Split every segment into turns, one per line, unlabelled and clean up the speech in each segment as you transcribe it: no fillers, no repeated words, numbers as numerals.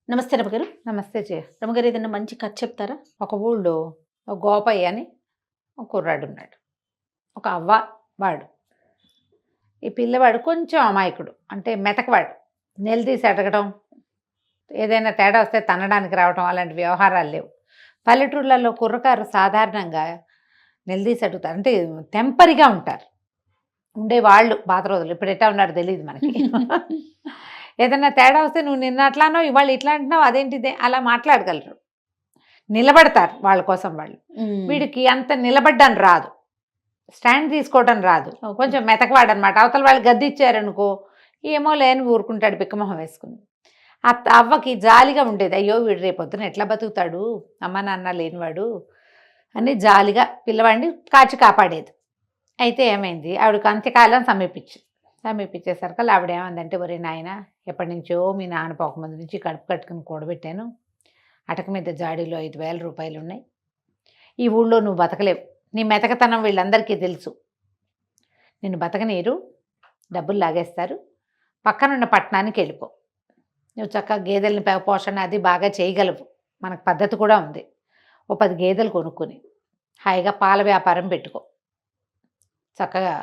నమస్తే రమగారు.
నమస్తే
రమగారు ఏదైనా మంచి కథ చెప్తారా?
ఒక ఊళ్ళో ఒక గోపయ్య అని ఒక కుర్రాడు ఉన్నాడు. ఒక అవ్వ వాడు. ఈ పిల్లవాడు కొంచెం అమాయకుడు, అంటే మెతకవాడు. నిలదీసి అడగడం, ఏదైనా తేడా వస్తే తన్నడానికి రావడం అలాంటి వ్యవహారాలు లేవు. పల్లెటూళ్ళల్లో కుర్రకారు సాధారణంగా నిలదీసి అడుగుతారు, అంటే టెంపరీగా ఉంటారు ఉండేవాళ్ళు పాత రోజులు. ఇప్పుడు ఎట్టా ఉన్నారో తెలియదు మనకి. ఏదైనా తేడా వస్తే నువ్వు నిన్న అట్లానో ఇవాళ ఇట్లా అంటున్నావు అదేంటిదే అలా మాట్లాడగలరు, నిలబడతారు వాళ్ళ కోసం వాళ్ళు. వీడికి అంత నిలబడ్డానికి రాదు, స్టాండ్ తీసుకోవడం రాదు, కొంచెం మెతకవాడనమాట. అవతల వాళ్ళు గద్ది ఇచ్చారనుకో ఏమో లేని ఊరుకుంటాడు బిక్కమొహం వేసుకుని. అవ్వకి జాలిగా ఉండేది, అయ్యో వీడు రేపొద్దున ఎట్లా బతుకుతాడు అమ్మ నాన్న లేనివాడు అని జాలిగా పిల్లవాడిని కాచి కాపాడేది. అయితే ఏమైంది, ఆవిడకి అంత్యకాలం సమీపించేసరికి ఆవిడ ఏమందంటే, ఒరే నాయన ఎప్పటి నుంచో మీ నాన్న పోకముందు నుంచి కడుపు కట్టుకుని కూడబెట్టాను, అటక మీద జాడీలో 5,000 రూపాయలు ఉన్నాయి, ఈ ఊళ్ళో నువ్వు బతకలేవు, నీ మెతకతనం వీళ్ళందరికీ తెలుసు, నిన్ను బతకనీరు, డబ్బులు లాగేస్తారు, పక్కనున్న పట్టణానికి వెళ్ళిపో, నువ్వు చక్కగా గేదెలని పోషణ అది బాగా చేయగలవు, మనకు పద్ధతి కూడా ఉంది, ఓ 10 గేదెలు కొనుక్కొని హాయిగా పాల వ్యాపారం పెట్టుకో, చక్కగా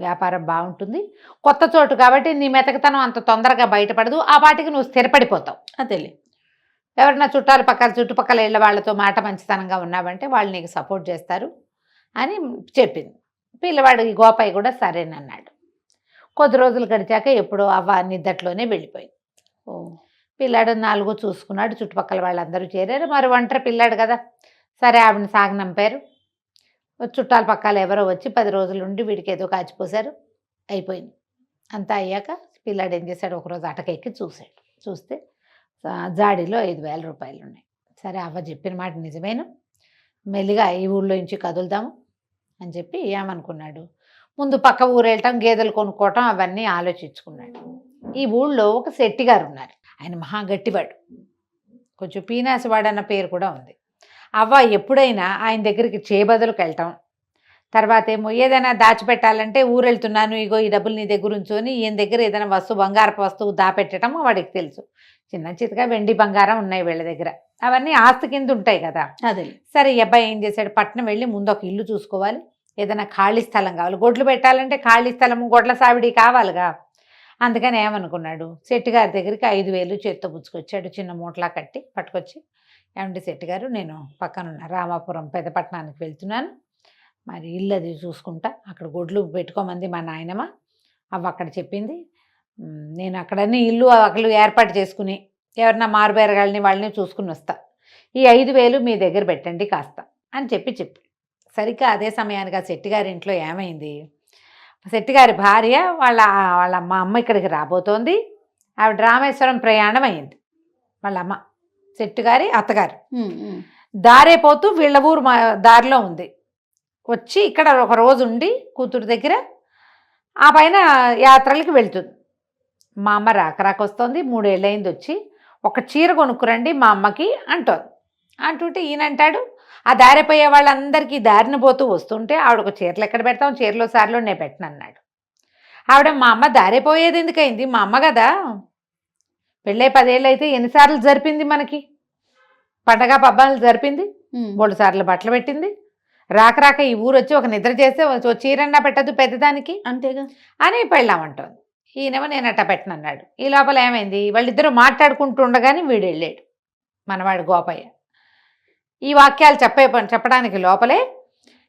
వ్యాపారం బాగుంటుంది, కొత్త చోటు కాబట్టి నీ మెతకతనం అంత తొందరగా బయటపడదు, ఆ వాటికి నువ్వు స్థిరపడిపోతావు.
అదేలే,
ఎవరన్నా చుట్టుపక్కల ఇళ్ళ వాళ్ళతో మాట మంచితనంగా ఉన్నావంటే వాళ్ళు నీకు సపోర్ట్ చేస్తారు అని చెప్పింది. పిల్లవాడు ఈ గోపయ్య కూడా సరేనన్నాడు. కొద్ది రోజులు గడిచాక ఎప్పుడో అవ్వ నిద్దట్లోనే వెళ్ళిపోయింది. పిల్లాడు 4 చూసుకున్నాడు, చుట్టుపక్కల వాళ్ళందరూ చేరారు. మరి ఒంటరి పిల్లాడు కదా, సరే ఆవిడని సాగనంపారు. చుట్టాల పక్కల ఎవరో వచ్చి 10 రోజులు ఉండి వీడికి ఏదో కాచిపోసారు, అయిపోయింది. అంతా అయ్యాక పిల్లాడు ఏం చేశాడు, ఒకరోజు అటకెక్కి చూస్తే జాడీలో 5,000 రూపాయలు ఉన్నాయి. సరే అవ్వ చెప్పిన మాట నిజమేను, మెల్లిగా ఈ ఊళ్ళో నుంచి కదులుదాము అని చెప్పి ఏమనుకున్నాడు, ముందు పక్క ఊరు వెళ్ళటం, గేదెలు కొనుక్కోవటం అవన్నీ ఆలోచించుకున్నాడు. ఈ ఊళ్ళో ఒక శెట్టిగారు ఉన్నారు, ఆయన మహా గట్టివాడు, కొంచెం పీనాసివాడు అన్న పేరు కూడా ఉంది. అవ్వ ఎప్పుడైనా ఆయన దగ్గరికి చేయబదులకు వెళ్ళటం, తర్వాత ఏమో ఏదైనా దాచిపెట్టాలంటే ఊరు వెళ్తున్నాను ఇగో ఈ డబ్బులు నీ దగ్గర ఉంచుకొని ఈయన దగ్గర ఏదైనా బంగారపు వస్తువు దాపెట్టడం వాడికి తెలుసు. చిన్న చితగా వెండి బంగారం ఉన్నాయి వీళ్ళ దగ్గర, అవన్నీ ఆస్తి కింద ఉంటాయి కదా.
అదే
సరే ఈ అబ్బాయి ఏం చేశాడు, పట్నం వెళ్ళి ముందు ఒక ఇల్లు చూసుకోవాలి, ఏదైనా ఖాళీ స్థలం కావాలి, గొడ్లు పెట్టాలంటే ఖాళీ స్థలము గొడ్ల సావిడి కావాలిగా. అందుకని ఏమనుకున్నాడు, శెట్టిగారి దగ్గరికి 5,000 చేత్తో పుచ్చుకొచ్చాడు, చిన్న మూటలా కట్టి పట్టుకొచ్చి, ఏమంటే శెట్టిగారు నేను పక్కనున్న రామాపురం పెద్దపట్నానికి వెళ్తున్నాను, మరి ఇల్లు అది చూసుకుంటా, అక్కడ గొడ్లు పెట్టుకోమంది మా నాయనమ్మ, అవ్వ అక్కడ చెప్పింది, నేను అక్కడన్నీ ఇల్లు అక్కలు ఏర్పాటు చేసుకుని ఎవరన్నా మారుబేరగాళ్ళని వాళ్ళని చూసుకుని వస్తా, ఈ 5,000 మీ దగ్గర పెట్టండి కాస్త అని చెప్పి సరిగ్గా అదే సమయానికి ఆ శెట్టిగారి ఇంట్లో ఏమైంది, శెట్టిగారి భార్య వాళ్ళ మా అమ్మ ఇక్కడికి రాబోతోంది, ఆవిడ రామేశ్వరం ప్రయాణం అయింది. వాళ్ళ అమ్మ శెట్టిగారి అత్తగారు దారైపోతూ వీళ్ళ ఊరు దారిలో ఉంది, వచ్చి ఇక్కడ ఒక రోజు ఉండి కూతురు దగ్గర ఆ పైన యాత్రలకి వెళ్తుంది. మా అమ్మ రాకరాకొస్తోంది, 3 ఏళ్ళయింది వచ్చి, ఒక చీర కొనుక్కురండి మా అమ్మకి అంటుంటే ఈయనంటాడు, ఆ దారిపోయే వాళ్ళందరికీ దారిని పోతూ వస్తుంటే ఆవిడకు చీరలు ఎక్కడ పెడతాం, చీరలో సార్లో నేను పెట్టనన్నాడు. ఆవిడ మా అమ్మ దారిపోయేది ఎందుకయింది, మా అమ్మ కదా పెళ్ళై 10 ఏళ్ళు అయితే ఎన్నిసార్లు జరిపింది, మనకి పండగ పబ్బాలు జరిపింది, 3 సార్లు బట్టలు పెట్టింది, రాక ఈ ఊరు వచ్చి ఒక నిద్ర చేస్తే చీరన్నా పెట్టద్దు పెద్దదానికి
అంతేగా అని
పెళ్ళామంటోంది. ఈయనేమో నేను అట్ట పెట్టనన్నాడు. ఈ లోపల ఏమైంది, వాళ్ళిద్దరూ మాట్లాడుకుంటుండగానే వీడు వెళ్ళాడు, మనవాడు గోపయ్య. ఈ వాక్యాలు చెప్పడానికి లోపలే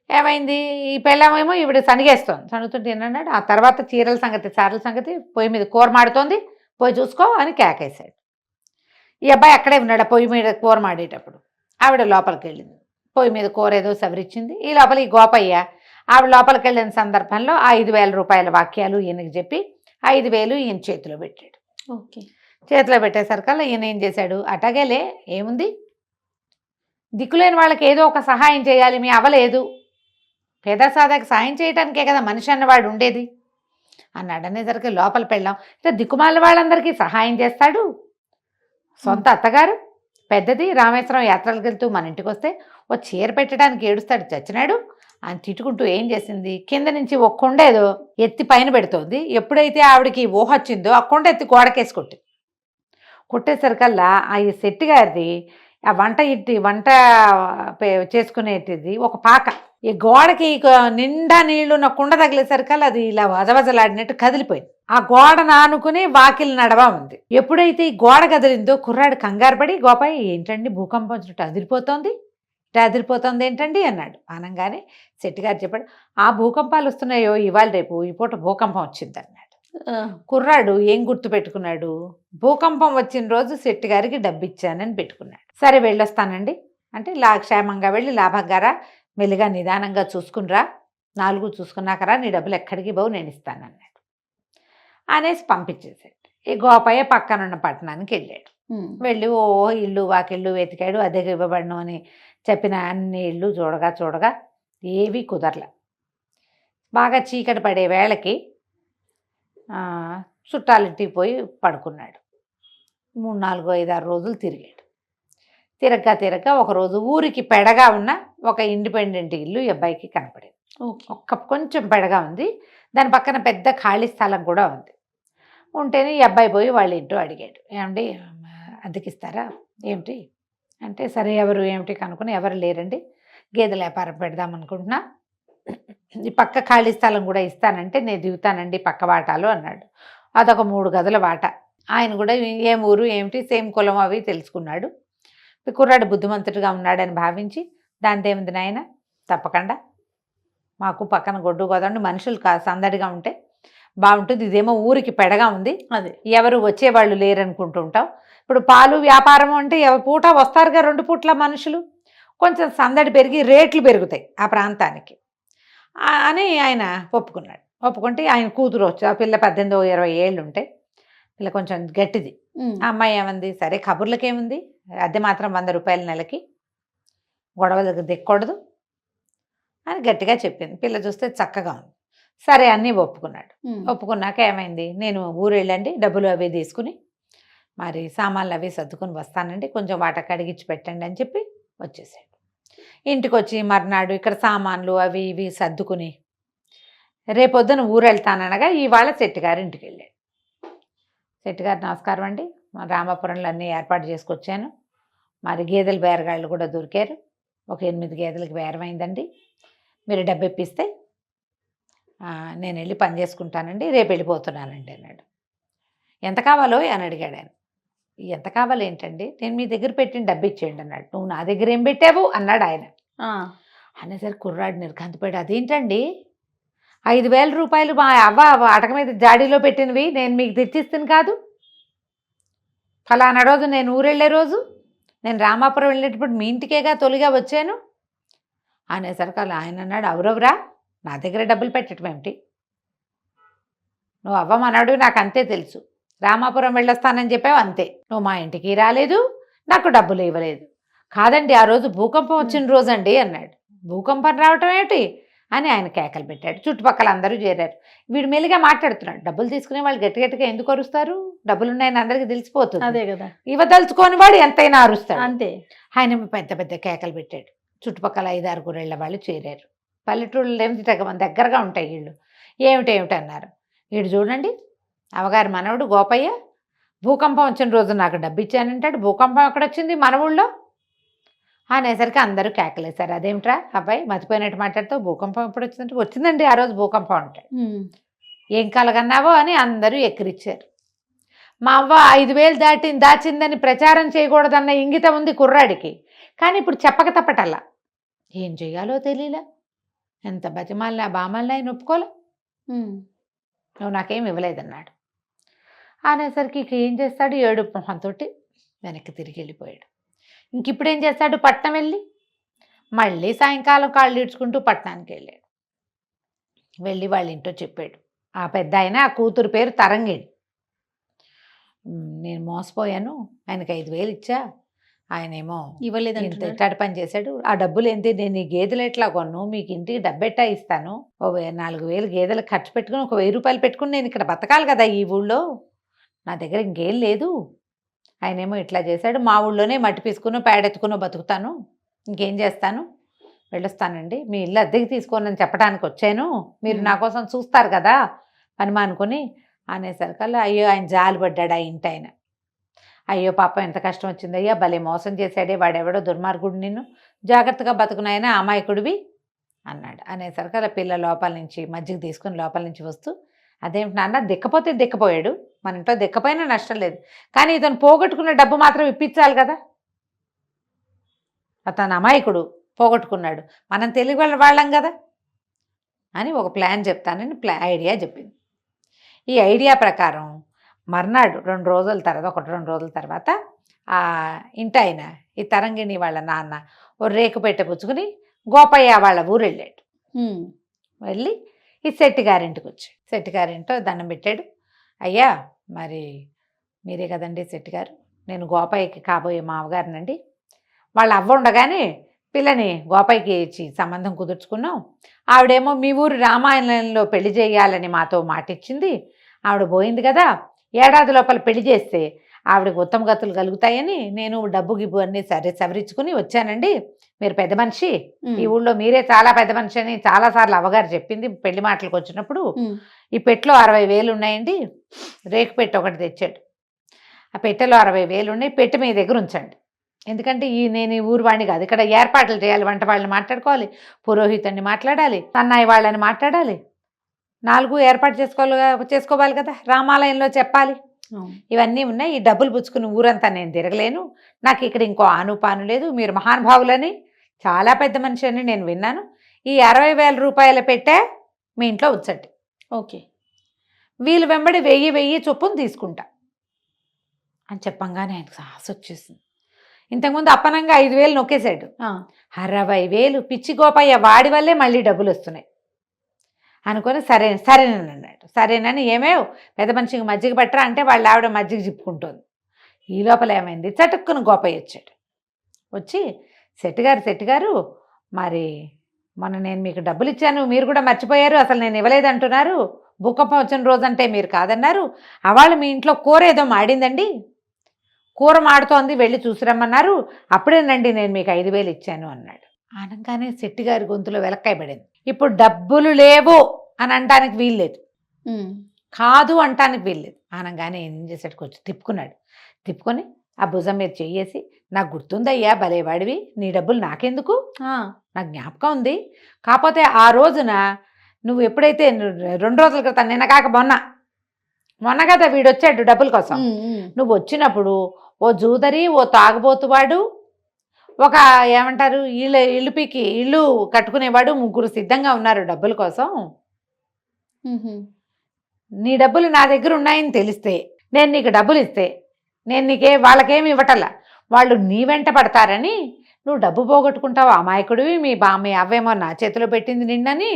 ఏమైంది, ఈ పెళ్ళామేమో ఈవిడ సనిగేస్తోంది, సనుగుతుంటే ఏమన్నాడు, ఆ తర్వాత చీరల సంగతి పొయ్యి మీద కూర మాడుతోంది, పోయి చూసుకో అని కేకేశాడు. ఈ అబ్బాయి అక్కడే ఉన్నాడు, పొయ్యి మీద కూర మాడేటప్పుడు. ఆవిడ లోపలికి వెళ్ళింది, పొయ్యి మీద కూర ఏదో సవరిచ్చింది. ఈ లోపల ఈ గోపయ్య ఆవిడ లోపలికి వెళ్ళిన సందర్భంలో 5,000 రూపాయల వాక్యాలు ఈయనకి చెప్పి 5,000 ఈయన చేతిలో పెట్టాడు. చేతిలో పెట్టేసరికల్లా ఈయన ఏం చేశాడు, అటగేలే ఏముంది, దిక్కులేని వాళ్ళకి ఏదో ఒక సహాయం చేయాలి, మీ అవ్వలేదు, పేదసాదాకి సాయం చేయడానికే కదా మనిషి అన్నవాడు ఉండేది అన్నాడు. అనేసరికి లోపల పెళ్ళాం, ఇట్లా దిక్కుమాల వాళ్ళందరికీ సహాయం చేస్తాడు, సొంత అత్తగారు పెద్దది రామేశ్వరం యాత్రలకు వెళ్తూ మన ఇంటికి వస్తే ఓ చీర పెట్టడానికి ఏడుస్తాడు చచ్చినాడు అని తిట్టుకుంటూ ఏం చేసింది, కింద నుంచి ఒక కొండ ఏదో ఎత్తి పైన పెడుతోంది. ఎప్పుడైతే ఆవిడకి ఊహ వచ్చిందో ఆ కొండ ఎత్తి గోడకేసి కొట్టింది. కొట్టేసరికల్లా ఆ ఈ శెట్టి గారిది ఆ వంట చేసుకునేటిది ఒక పాక ఈ గోడకి నిండా నీళ్లు కుండ తగిలేసరికల్లా అది ఇలా వజవజలాడినట్టు కదిలిపోయింది. ఆ గోడను ఆనుకుని వాకిలి నడవ ఉంది. ఎప్పుడైతే ఈ గోడ కదిలిందో కుర్రాడు కంగారు పడి, గోపాయి ఏంటండి భూకంపం వచ్చినట్టు అదిరిపోతోంది, ఇట్లా అదిరిపోతుంది ఏంటండి అన్నాడు. అనగానే శెట్టి గారు చెప్పాడు, ఆ భూకంపాలు వస్తున్నాయో ఇవాళ రేపు ఈ పూట భూకంపం వచ్చింది అన్నాడు. కుర్రాడు ఏం గుర్తు పెట్టుకున్నాడు, భూకంపం వచ్చిన రోజు శెట్టి గారికి డబ్బు ఇచ్చానని పెట్టుకున్నాడు. సరే వెళ్ళొస్తానండి అంటే క్షేమంగా వెళ్ళి లాభంగారా, మెల్లిగా నిదానంగా చూసుకునిరా, 4 చూసుకున్నాకరా, నీ డబ్బులు ఎక్కడికి పోవు, నేను ఇస్తానన్నాడు. అనేసి పంపించేసాడు. ఈ గోపయ్య పక్కనున్న పట్టణానికి వెళ్ళాడు. వెళ్ళి ఇల్లు వాకిళ్ళు వెతికాడు. అద్దెకి ఇవ్వబడను అని చెప్పిన అన్ని ఇళ్ళు చూడగా ఏవీ కుదరల. బాగా చీకటి పడే వేళకి చుట్టాలింటికి పోయి పడుకున్నాడు. 3, 4, 5, 6 రోజులు తిరిగాడు. తిరగగా ఒకరోజు ఊరికి పెడగా ఉన్న ఒక ఇండిపెండెంట్ ఇల్లు ఈ అబ్బాయికి కనపడింది. కొంచెం పెడగా ఉంది, దాని పక్కన పెద్ద ఖాళీ స్థలం కూడా ఉంది. ఉంటేనే ఈ అబ్బాయి పోయి వాళ్ళ ఇంటో అడిగాడు, ఏమండి అద్దెకిస్తారా ఏమిటి అంటే, సరే ఎవరు ఏమిటి కనుక్కుని, ఎవరు లేరండి, గేదెల వ్యాపారం పెడదాం అనుకుంటున్నా, ఈ పక్క ఖాళీ స్థలం కూడా ఇస్తానంటే నేను దిగుతానండి పక్క వాటాలు అన్నాడు. అదొక 3 గదుల వాట. ఆయన కూడా ఏం ఊరు ఏమిటి సేమ్ కులం అవి తెలుసుకున్నాడు. కుర్రాడు బుద్ధిమంతుడిగా ఉన్నాడని భావించి, దానిదేముంది నాయన, తప్పకుండా మాకు పక్కన గొడ్డు గోదండి మనుషులు సందడిగా ఉంటే బాగుంటుంది, ఇదేమో ఊరికి పెడగా ఉంది, అది ఎవరు వచ్చేవాళ్ళు లేరనుకుంటూ ఉంటాం. ఇప్పుడు పాలు వ్యాపారం అంటే పూట వస్తారుగా 2 పూట్ల మనుషులు, కొంచెం సందడి పెరిగి రేట్లు పెరుగుతాయి ఆ ప్రాంతానికి అని ఆయన ఒప్పుకున్నాడు. ఒప్పుకుంటే ఆయన కూతురు వచ్చి, ఆ పిల్ల 18, 20 ఏళ్ళు ఉంటాయి, పిల్ల కొంచెం గట్టిది. ఆ అమ్మాయి ఏమంది, సరే కబుర్లకేముంది, అద్దె మాత్రం 100 రూపాయల నెలకి, గొడవలకు దిక్కకూడదు అని గట్టిగా చెప్పింది. పిల్ల చూస్తే చక్కగా ఉంది. సరే అన్నీ ఒప్పుకున్నాడు. ఒప్పుకున్నాక ఏమైంది, నేను ఊరు వెళ్ళండి, డబ్బులు అవి తీసుకుని మరి సామాన్లు అవి సర్దుకుని వస్తానండి, కొంచెం వాట కడిగించి పెట్టండి అని చెప్పి వచ్చేసాడు. ఇంటికి వచ్చి మర్నాడు ఇక్కడ సామాన్లు అవి ఇవి సర్దుకుని రేపొద్దున ఊరు వెళ్తాననగా ఇవాళ శెట్టి గారి ఇంటికి వెళ్ళాడు. శెట్టి గారు నమస్కారం అండి, మా రామాపురంలో అన్నీ ఏర్పాటు చేసుకొచ్చాను, మరి గేదెల బేరగాళ్ళు కూడా దొరికారు, ఒక 8 గేదెలకు బేరమైందండి, మీరు డబ్బు ఇప్పిస్తే నేను వెళ్ళి పని చేసుకుంటానండి, రేపు వెళ్ళిపోతున్నానండి అన్నాడు. ఎంత కావాలో అని అడిగాడు ఆయన. ఎంత కావాలి ఏంటండి, నేను మీ దగ్గర పెట్టిన డబ్బు ఇచ్చేయండి అన్నాడు. నువ్వు నా దగ్గర ఏం పెట్టావు అన్నాడు ఆయన. అనేసరికి కుర్రాడు నిర్ఘాంతపోయాడు. అదేంటండి, 5,000 రూపాయలు మా అవ్వ అటక మీద జాడీలో పెట్టినవి నేను మీకు తెచ్చిస్తాను కాదు, ఫలానా రోజు నేను ఊరెళ్ళే రోజు, నేను రామాపురం వెళ్ళేటప్పుడు మీ ఇంటికేగా తొలిగా వచ్చాను అనేసరికి అలా ఆయన అన్నాడు, అవురవరా నా దగ్గర డబ్బులు పెట్టడం ఏమిటి, నువ్వు అవ్వమన్నాడు నాకు అంతే తెలుసు, రామాపురం వెళ్ళొస్తానని చెప్పావు అంతే, నువ్వు మా ఇంటికి రాలేదు, నాకు డబ్బులు ఇవ్వలేదు. కాదండి ఆ రోజు భూకంపం వచ్చిన రోజు అండి అన్నాడు. భూకంపం రావటం ఏమిటి అని ఆయన కేకలు పెట్టాడు. చుట్టుపక్కల అందరూ చేరారు. వీడు మెల్లిగా మాట్లాడుతున్నాడు. డబ్బులు తీసుకునే వాళ్ళు గట్టిగా ఎందుకు అరుస్తారు, డబ్బులు ఉన్నాయని అందరికీ తెలిసిపోతుంది, అదే కదా, ఇవ్వదలుచుకోని వాడు ఎంతైనా అరుస్తాడు అంతే. ఆయన పెద్ద పెద్ద కేకలు పెట్టాడు. చుట్టుపక్కల 5, 6 గురేళ్ల వాళ్ళు చేరారు. పల్లెటూళ్ళు ఏమిటి దగ్గరగా ఉంటాయి వీళ్ళు, ఏమిటి అన్నారు. వీడు చూడండి అవగారి మనవడు గోపయ్య భూకంపం వచ్చిన రోజు నాకు డబ్బు ఇచ్చానంటాడు, భూకంపం ఎక్కడొచ్చింది మన ఊళ్ళో అనేసరికి అందరూ కేకలేశారు. అదేమిట్రా అబ్బాయి మర్చిపోయినట్టు మాట్లాడుతూ, భూకంపం ఎప్పుడు వచ్చిందంటే, వచ్చిందండి ఆ రోజు భూకంపం అంటాడు. ఏం కలగన్నావో అని అందరూ ఎక్కిరిచ్చారు. మా అవ్వ 5,000 దాచిందని ప్రచారం చేయకూడదన్న ఇంగితం ఉంది కుర్రాడికి, కానీ ఇప్పుడు చెప్పక తప్పటల్లా ఏం చెయ్యాలో తెలియలే, ఎంత బతిమాలినా బామల్ని ఆయన ఒప్పుకోలే, నువ్వు నాకేం ఇవ్వలేదన్నాడు. అనేసరికి ఇక ఏం చేస్తాడు, ఏడుపు మొహంతో వెనక్కి తిరిగి వెళ్ళిపోయాడు. ఇంక ఇప్పుడు ఏం చేస్తాడు, పట్నం వెళ్ళి మళ్ళీ సాయంకాలం కాళ్ళు ఈడ్చుకుంటూ పట్టణానికి వెళ్ళాడు. వెళ్ళి వాళ్ళ ఇంట్లో చెప్పాడు. ఆ పెద్ద ఆయన, ఆ కూతురు పేరు తరంగిణి, నేను మోసపోయాను, ఆయనకి 5,000 ఇచ్చా, ఆయనేమో ఇవ్వలేదంటే ఇట్లాంటి పని చేశాడు, ఆ డబ్బులు ఏంటి, నేను ఈ గేదెలు ఎట్లా కొన్ను, మీకు ఇంటికి డబ్బెట్టా ఇస్తాను, 4,000 గేదెలకు ఖర్చు పెట్టుకుని ఒక 1,000 రూపాయలు పెట్టుకుని నేను ఇక్కడ బతకాలి కదా ఈ ఊళ్ళో, నా దగ్గర ఇంకేం లేదు, ఆయనేమో ఇట్లా చేశాడు, మా ఊళ్ళోనే మట్టి పీసుకునో పేడెత్తుకునో బతుకుతాను, ఇంకేం చేస్తాను, వెళ్ళొస్తానండి, మీ ఇల్లు అద్దెకి తీసుకోనని చెప్పడానికి వచ్చాను, మీరు నా కోసం చూస్తారు కదా పని మానుకొని అనేసరికల్లా అయ్యో ఆయన జాలి పడ్డాడు ఆ ఇంటి ఆయన. అయ్యో పాపం ఎంత కష్టం వచ్చింది అయ్యా, భలే మోసం చేశాడే వాడెవడో దుర్మార్గుడు, నిన్ను జాగ్రత్తగా బతుకునాయన అమాయకుడివి అన్నాడు. అనేసరికి అలా పిల్ల లోపల నుంచి మజ్జిగ తీసుకుని లోపల నుంచి వస్తూ, అదేమిటి నాన్న, దిక్కపోతే దిక్కపోయాడు, మన ఇంట్లో దిక్కపోయినా నష్టం లేదు, కానీ ఇతను పోగొట్టుకున్న డబ్బు మాత్రం ఇప్పించాలి కదా, అతను అమాయకుడు పోగొట్టుకున్నాడు, మనం తెలివి వాళ్ళం కదా అని ఒక ప్లాన్ చెప్తానని ఐడియా చెప్పింది. ఈ ఐడియా ప్రకారం మర్నాడు 2 రోజుల తర్వాత 1-2 రోజుల తర్వాత ఆ ఇంటాయన ఈ తరంగిణి వాళ్ళ నాన్న ఓ రేకు పెట్టె పుచ్చుకుని గోపయ్య వాళ్ళ ఊరు వెళ్ళాడు. వెళ్ళి ఈ శెట్టిగారింటికి వచ్చాడు. శెట్టిగారింటో దండం పెట్టాడు. అయ్యా, మరి మీరే కదండి శెట్టిగారు, నేను గోపయ్యకి కాబోయే మామగారినండి, వాళ్ళ అవ్వ ఉండగానే పిల్లని గోపయ్యకి ఇచ్చి సంబంధం కుదుర్చుకున్నాం, ఆవిడేమో మీ ఊరు రామాయణంలో పెళ్లి చేయాలని మాతో మాటిచ్చింది, ఆవిడ పోయింది కదా, ఏడాది లోపల పెళ్లి చేస్తే ఆవిడకి ఉత్తమ గతులు కలుగుతాయని నేను డబ్బు గిబ్బు అన్నీ సవరించుకుని వచ్చానండి. మీరు పెద్ద మనిషి, ఈ ఊళ్ళో మీరే చాలా పెద్ద మనిషి అని చాలాసార్లు అవ్వగారు చెప్పింది పెళ్లి మాటలకు వచ్చినప్పుడు. ఈ పెట్టెలో 60,000 ఉన్నాయండి, రేకు పెట్టె ఒకటి తెచ్చాడు, ఆ పెట్టెలో 60,000 ఉన్నాయి, పెట్టె మీ దగ్గర ఉంచండి, ఎందుకంటే నేను ఈ ఊరు వాడిని కాదు, ఇక్కడ ఏర్పాట్లు చేయాలి, వంట వాళ్ళని మాట్లాడుకోవాలి, పురోహితుడిని మాట్లాడాలి, సన్నాయి వాళ్ళని మాట్లాడాలి, 4 ఏర్పాటు చేసుకోవాలి కదా, రామాలయంలో చెప్పాలి, ఇవన్నీ ఉన్నాయి, ఈ డబ్బులు పుచ్చుకుని ఊరంతా నేను తిరగలేను, నాకు ఇక్కడ ఇంకో ఆనుపాను లేదు, మీరు మహానుభావులని చాలా పెద్ద మనిషి అని నేను విన్నాను, ఈ 60,000 రూపాయల పెట్టే మీ ఇంట్లో ఉంచండి,
ఓకే,
వీళ్ళు వెంబడి 1000 చొప్పున తీసుకుంటా అని చెప్పంగానే ఆయనకు సాహసం వచ్చేసింది. ఇంతకుముందు అప్పనంగా 5,000 నొక్కేశాడు, 60,000 పిచ్చి గోపయ్య వాడి వల్లే మళ్ళీ డబ్బులు వస్తున్నాయి అనుకొని సరేనన్నాడు. సరేనని ఏమేవ్ పెద్ద మనిషికి మజ్జిగ పట్టరా అంటే వాళ్ళ ఆవిడ మజ్జిగ చిప్పుకుంటుంది. ఈ లోపల ఏమైంది, చటుక్కున గోపయ్య వచ్చాడు. వచ్చి శెట్టిగారు మరి మొన్న నేను మీకు డబ్బులు ఇచ్చాను, మీరు కూడా మర్చిపోయారు, అసలు నేను ఇవ్వలేదంటున్నారు, భూకంపం వచ్చిన రోజంటే మీరు కాదన్నారు, అవాళ్ళు మీ ఇంట్లో కూర ఏదో మాడిందండి, కూర మాడుతోంది, వెళ్ళి చూసిరమ్మన్నారు, అప్పుడేనండి నేను మీకు 5,000 ఇచ్చాను అన్నాడు. అనగానే శెట్టిగారి గొంతులో వెలక్కాయ పడింది. ఇప్పుడు డబ్బులు లేవు అని అంటానికి వీల్లేదు, కాదు అంటానికి వీల్లేదు. అనగానే ఏం చేశాడు, కొంచెం తిప్పుకొని ఆ భుజం మీద చెయ్యేసి, నాకు గుర్తుందయ్యా భలేవాడివి, నీ డబ్బులు నాకెందుకు, నాకు జ్ఞాపకం ఉంది, కాకపోతే ఆ రోజున నువ్వు ఎప్పుడైతే 2 రోజుల క్రితం, నిన్న కాక మొన్న కదా వీడొచ్చాడు డబ్బుల కోసం, నువ్వు వచ్చినప్పుడు ఓ జూదరి, ఓ తాగుబోతువాడు, ఒక ఏమంటారు ఇల్లు కట్టుకునేవాడు, 3 సిద్ధంగా ఉన్నారు డబ్బుల కోసం, నీ డబ్బులు నా దగ్గర ఉన్నాయని తెలిస్తే నేను నీకు డబ్బులు ఇస్తే నేను వాళ్ళకేమి ఇవ్వటల్లా, వాళ్ళు నీ వెంట పడతారని నువ్వు డబ్బు పోగొట్టుకుంటావు, అమాయకుడివి, మీ అవ్వేమో నా చేతిలో పెట్టింది నిన్నని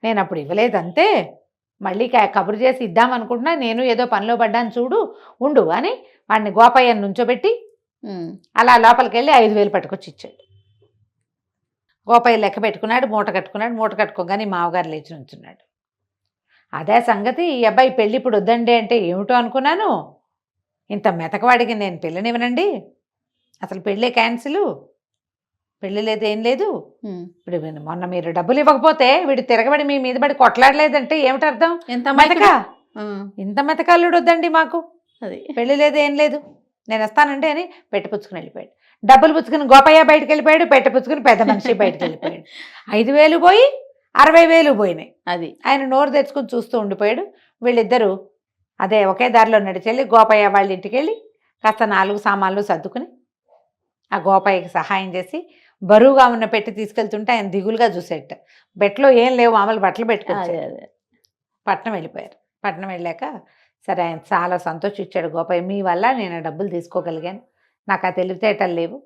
నేను అప్పుడు ఇవ్వలేదంతే, మళ్ళీ కబురు చేసి ఇద్దామనుకుంటున్నా, నేను ఏదో పనిలో పడ్డాను చూడు ఉండు అని వాడిని గోపయ్యను నుంచోబెట్టి అలా లోపలికి వెళ్ళి 5,000 పట్టుకొచ్చి ఇచ్చాడు. గోపయ్య లెక్క పెట్టుకున్నాడు, మూట కట్టుకోగానే మామగారు లేచి నుంచున్నాడు. అదే సంగతి, ఈ అబ్బాయి పెళ్ళి ఇప్పుడు వద్దండి అంటే ఏమిటో అనుకున్నాను, ఇంత మెతకవాడికి నేను పెళ్ళనివ్వనండి, అసలు పెళ్ళే క్యాన్సిల్, పెళ్ళి లేదు ఏం లేదు, ఇప్పుడు మొన్న మీరు డబ్బులు ఇవ్వకపోతే వీడు తిరగబడి మీ మీద పడి కొట్లాడలేదంటే ఏమిటి అర్థం, ఇంత మెతకాలుడు వద్దండి మాకు, అది పెళ్ళి లేదు ఏం లేదు, నేను వస్తానంటే అని పెట్టిపుచ్చుకుని వెళ్ళిపోయాడు. డబ్బులు పుచ్చుకుని గోపయ్య బయటకు వెళ్ళిపోయాడు, పెట్టిపుచ్చుకుని పెద్ద మనిషి బయటకు వెళ్ళిపోయాడు. 5,000 పోయి 60,000 పోయినాయి. అది ఆయన నోరు తెచ్చుకుని చూస్తూ ఉండిపోయాడు. వీళ్ళిద్దరూ అదే ఒకే దారిలో నడిచెళ్ళి గోపయ్య వాళ్ళ ఇంటికి వెళ్ళి కాస్త 4 సామాన్లు సర్దుకుని ఆ గోపయ్యకి సహాయం చేసి బరువుగా ఉన్న పెట్టి తీసుకెళ్తుంటే ఆయన దిగులుగా చూసేట, బెట్లో ఏం లేవు, మామూలు బట్టలు పెట్టుకొచ్చారు. పట్నం వెళ్ళిపోయారు. పట్నం వెళ్ళాక సరే ఆయన చాలా సంతోషించాడు గోపయ్య, మీ వల్ల నేను డబ్బులు తీసుకోగలిగాను, నాకు ఆ తెలివితేటలు లేవు,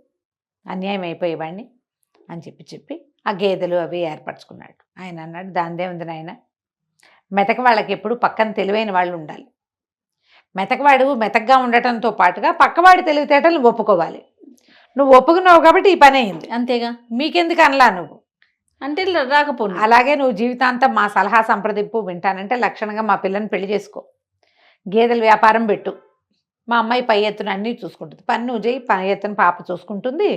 అన్యాయం అయిపోయేవాడిని అని చెప్పి ఆ గేదెలు అవి ఏర్పరచుకున్నాడు. ఆయన అన్నాడు, దానిదే ఉంది నాయన, మెతక వాళ్ళకి ఎప్పుడు పక్కన తెలివైన వాళ్ళు ఉండాలి, మెతకవాడు మెతకగా ఉండటంతో పాటుగా పక్కవాడి తెలివితేటలు ఒప్పుకోవాలి, నువ్వు ఒప్పుకున్నావు కాబట్టి ఈ పని అయింది, అంతేగా, మీకెందుకు అనలా నువ్వు అంటే రాకపోను, అలాగే నువ్వు జీవితాంతం మా సలహా సంప్రదింపు వింటానంటే లక్షణంగా మా పిల్లని పెళ్లి చేసుకో, గేదెల వ్యాపారం పెట్టు, మా అమ్మాయి పై ఎత్తున అన్నీ చూసుకుంటుంది, పని నువ్వు చేయి, పై ఎత్తున పాప చూసుకుంటుంది,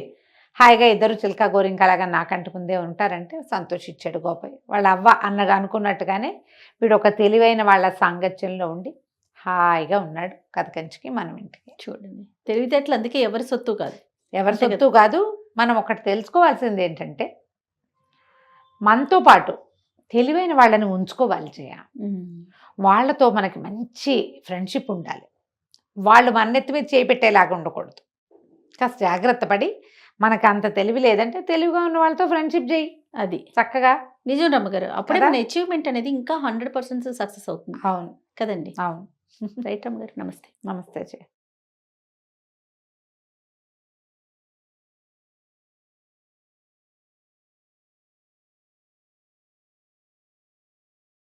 హాయిగా ఇద్దరు చిలక గోరింకలాగా నాకంటుకుందే ఉంటారంటే సంతోషించాడు గోపయ్య. వాళ్ళ అవ్వ అన్నగా అనుకున్నట్టుగానే వీడు ఒక తెలివైన వాళ్ళ సాంగత్యంలో ఉండి హాయిగా ఉన్నాడు కథ కంచికి మనం ఇంటికి.
చూడండి, తెలివితేటలు అందుకే ఎవరి సొత్తు కాదు.
ఎవరి
అంతే కదా.
సొత్తు కాదు. మనం ఒకటి తెలుసుకోవాల్సింది ఏంటంటే మనతో పాటు తెలివైన వాళ్ళని ఉంచుకోవాలి చేయ. వాళ్ళతో మనకి మంచి ఫ్రెండ్షిప్ ఉండాలి. వాళ్ళు మన్నెత్తి మీద చేపెట్టేలాగా ఉండకూడదు. కాస్త జాగ్రత్త పడి మనకు అంత తెలివి లేదంటే తెలివిగా ఉన్న వాళ్ళతో ఫ్రెండ్షిప్ చేయి
అది
చక్కగా.
నిజం రమ్మగారు, అప్పుడే
కదా?
మన అచీవ్మెంట్ అనేది ఇంకా 100% సక్సెస్ అవుతుంది
అవును
కదండి.
అవును.
రైట్ రమ్మగారు, నమస్తే.
నమస్తే చేయ.